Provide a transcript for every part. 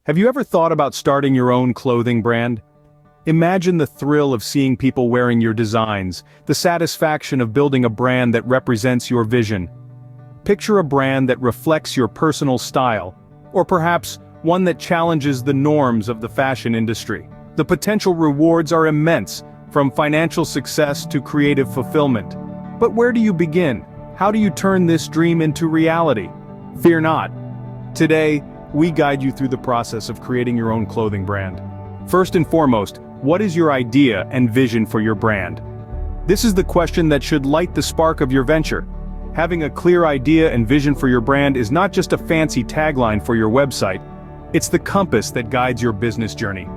Have you ever thought about starting your own clothing brand? Imagine the thrill of seeing people wearing your designs, the satisfaction of building a brand that represents your vision. Picture a brand that reflects your personal style, or perhaps one that challenges the norms of the fashion industry. The potential rewards are immense, from financial success to creative fulfillment. But where do you begin? How do you turn this dream into reality? Fear not. Today, we guide you through the process of creating your own clothing brand. First and foremost, what is your idea and vision for your brand? This is the question that should light the spark of your venture. Having a clear idea and vision for your brand is not just a fancy tagline for your website, it's the compass that guides your business journey.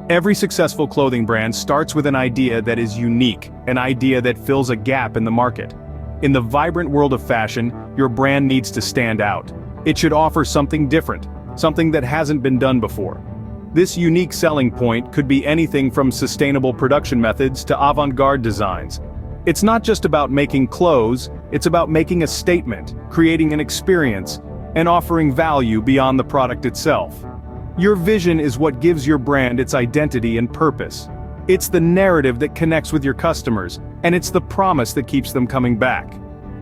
Every successful clothing brand starts with an idea that is unique, an idea that fills a gap in the market. In the vibrant world of fashion, your brand needs to stand out. It should offer something different, something that hasn't been done before. This unique selling point could be anything from sustainable production methods to avant-garde designs. It's not just about making clothes, it's about making a statement, creating an experience, and offering value beyond the product itself. Your vision is what gives your brand its identity and purpose. It's the narrative that connects with your customers, and it's the promise that keeps them coming back.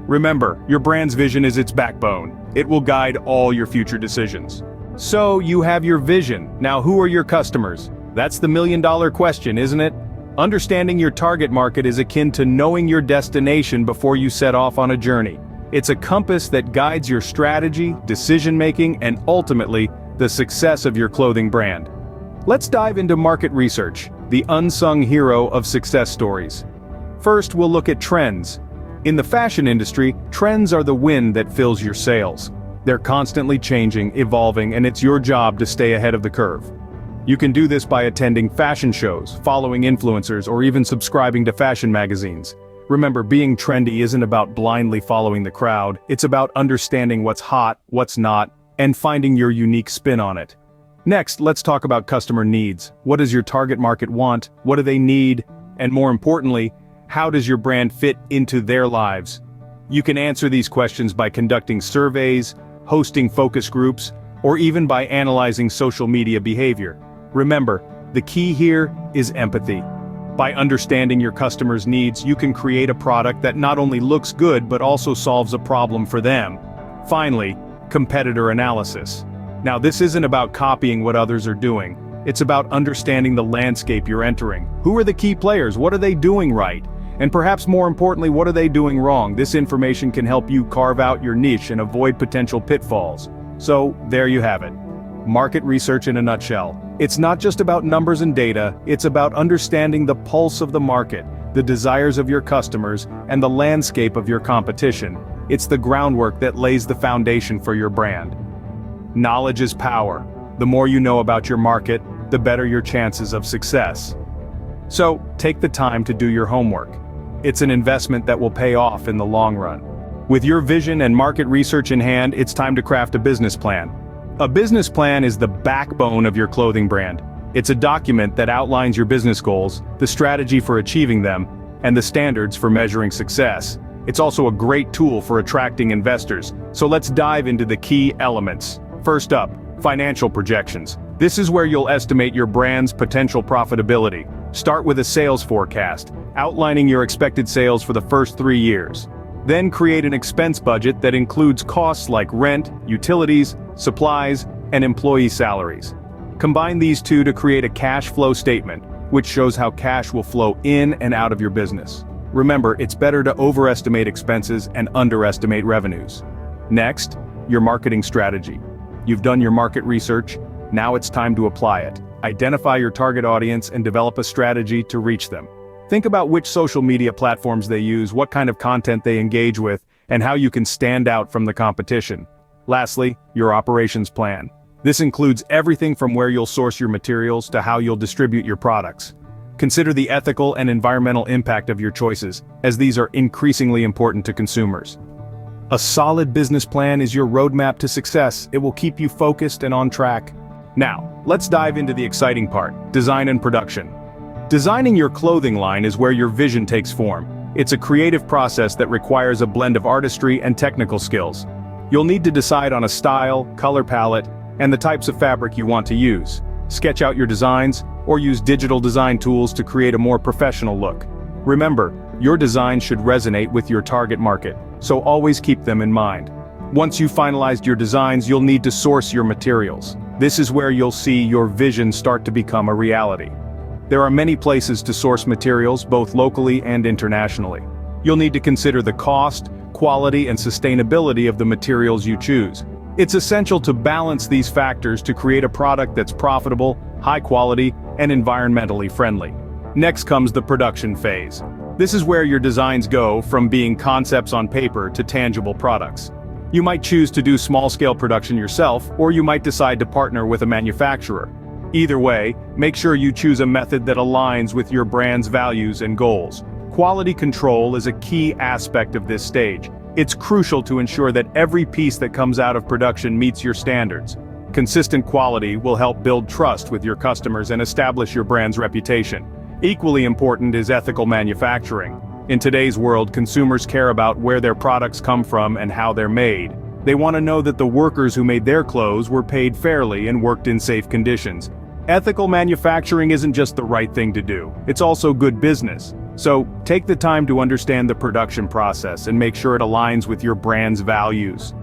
Remember, your brand's vision is its backbone. It will guide all your future decisions. So, you have your vision. Now who are your customers? That's the million-dollar question, isn't it? Understanding your target market is akin to knowing your destination before you set off on a journey. It's a compass that guides your strategy, decision-making, and ultimately, the success of your clothing brand. Let's dive into market research, the unsung hero of success stories. First, we'll look at trends. In the fashion industry, trends are the wind that fills your sails. They're constantly changing, evolving, and it's your job to stay ahead of the curve. You can do this by attending fashion shows, following influencers, or even subscribing to fashion magazines. Remember, being trendy isn't about blindly following the crowd, it's about understanding what's hot, what's not, and finding your unique spin on it. Next, let's talk about customer needs. What does your target market want? What do they need? And more importantly, how does your brand fit into their lives? You can answer these questions by conducting surveys, hosting focus groups, or even by analyzing social media behavior. Remember, the key here is empathy. By understanding your customers' needs, you can create a product that not only looks good but also solves a problem for them. Finally, competitor analysis. Now, this isn't about copying what others are doing. It's about understanding the landscape you're entering. Who are the key players? What are they doing right? And perhaps more importantly, what are they doing wrong? This information can help you carve out your niche and avoid potential pitfalls. So, there you have it. Market research in a nutshell. It's not just about numbers and data, it's about understanding the pulse of the market, the desires of your customers, and the landscape of your competition. It's the groundwork that lays the foundation for your brand. Knowledge is power. The more you know about your market, the better your chances of success. So, take the time to do your homework. It's an investment that will pay off in the long run. With your vision and market research in hand, it's time to craft a business plan. A business plan is the backbone of your clothing brand. It's a document that outlines your business goals, the strategy for achieving them, and the standards for measuring success. It's also a great tool for attracting investors. So let's dive into the key elements. First up, financial projections. This is where you'll estimate your brand's potential profitability. Start with a sales forecast, outlining your expected sales for the first 3 years. Then create an expense budget that includes costs like rent, utilities, supplies, and employee salaries. Combine these two to create a cash flow statement, which shows how cash will flow in and out of your business. Remember, it's better to overestimate expenses and underestimate revenues. Next, your marketing strategy. You've done your market research, now it's time to apply it. Identify your target audience and develop a strategy to reach them. Think about which social media platforms they use, what kind of content they engage with, and how you can stand out from the competition. Lastly, your operations plan. This includes everything from where you'll source your materials to how you'll distribute your products. Consider the ethical and environmental impact of your choices, as these are increasingly important to consumers. A solid business plan is your roadmap to success. It will keep you focused and on track. Now, let's dive into the exciting part, design and production. Designing your clothing line is where your vision takes form. It's a creative process that requires a blend of artistry and technical skills. You'll need to decide on a style, color palette, and the types of fabric you want to use. Sketch out your designs, or use digital design tools to create a more professional look. Remember, your design should resonate with your target market, so always keep them in mind. Once you've finalized your designs, you'll need to source your materials. This is where you'll see your vision start to become a reality. There are many places to source materials, both locally and internationally. You'll need to consider the cost, quality, and sustainability of the materials you choose. It's essential to balance these factors to create a product that's profitable, high quality, and environmentally friendly. Next comes the production phase. This is where your designs go from being concepts on paper to tangible products. You might choose to do small-scale production yourself, or you might decide to partner with a manufacturer. Either way, make sure you choose a method that aligns with your brand's values and goals. Quality control is a key aspect of this stage. It's crucial to ensure that every piece that comes out of production meets your standards. Consistent quality will help build trust with your customers and establish your brand's reputation. Equally important is ethical manufacturing. In today's world, consumers care about where their products come from and how they're made. They want to know that the workers who made their clothes were paid fairly and worked in safe conditions. Ethical manufacturing isn't just the right thing to do, it's also good business. So, take the time to understand the production process and make sure it aligns with your brand's values.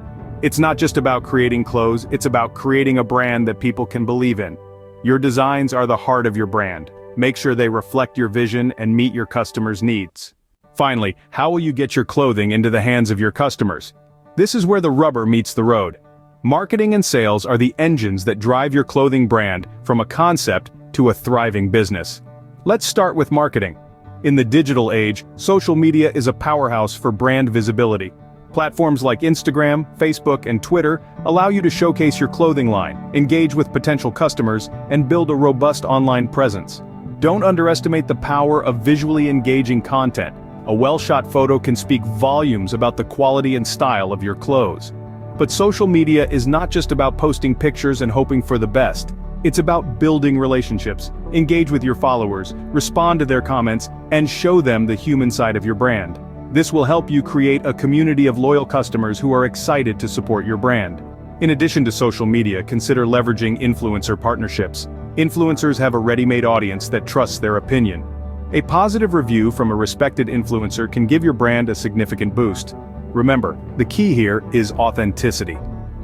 It's not just about creating clothes, it's about creating a brand that people can believe in. Your designs are the heart of your brand. Make sure they reflect your vision and meet your customers' needs. Finally, how will you get your clothing into the hands of your customers? This is where the rubber meets the road. Marketing and sales are the engines that drive your clothing brand from a concept to a thriving business. Let's start with marketing. In the digital age, social media is a powerhouse for brand visibility. Platforms like Instagram, Facebook, and Twitter allow you to showcase your clothing line, engage with potential customers, and build a robust online presence. Don't underestimate the power of visually engaging content. A well-shot photo can speak volumes about the quality and style of your clothes. But social media is not just about posting pictures and hoping for the best. It's about building relationships, engage with your followers, respond to their comments, and show them the human side of your brand. This will help you create a community of loyal customers who are excited to support your brand. In addition to social media, consider leveraging influencer partnerships. Influencers have a ready-made audience that trusts their opinion. A positive review from a respected influencer can give your brand a significant boost. Remember, the key here is authenticity.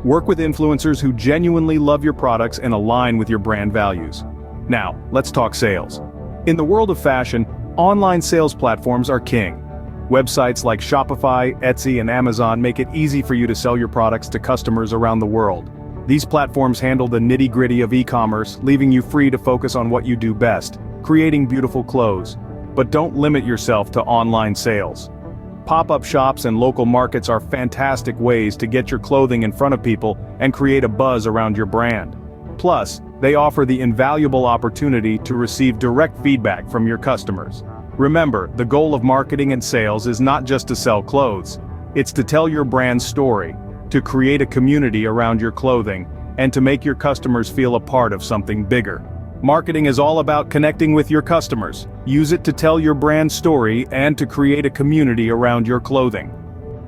Work with influencers who genuinely love your products and align with your brand values. Now, let's talk sales. In the world of fashion, online sales platforms are king. Websites like Shopify, Etsy, and Amazon make it easy for you to sell your products to customers around the world. These platforms handle the nitty-gritty of e-commerce, leaving you free to focus on what you do best, creating beautiful clothes. But don't limit yourself to online sales. Pop-up shops and local markets are fantastic ways to get your clothing in front of people and create a buzz around your brand. Plus, they offer the invaluable opportunity to receive direct feedback from your customers. Remember, the goal of marketing and sales is not just to sell clothes. It's to tell your brand's story, to create a community around your clothing, and to make your customers feel a part of something bigger. Marketing is all about connecting with your customers. Use it to tell your brand story and to create a community around your clothing.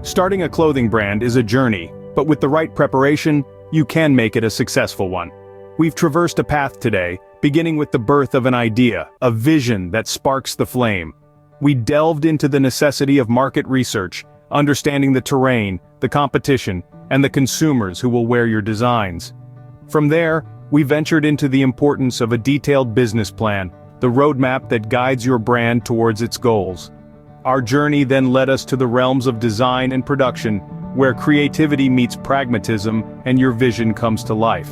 Starting a clothing brand is a journey, but with the right preparation, you can make it a successful one. We've traversed a path today, beginning with the birth of an idea, a vision that sparks the flame. We delved into the necessity of market research, understanding the terrain, the competition, and the consumers who will wear your designs. From there, we ventured into the importance of a detailed business plan, the roadmap that guides your brand towards its goals. Our journey then led us to the realms of design and production, where creativity meets pragmatism and your vision comes to life.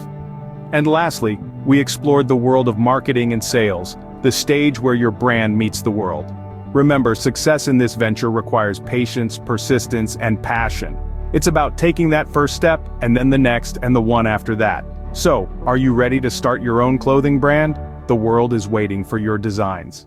And lastly, we explored the world of marketing and sales, the stage where your brand meets the world. Remember, success in this venture requires patience, persistence, and passion. It's about taking that first step, and then the next, and the one after that. So, are you ready to start your own clothing brand? The world is waiting for your designs.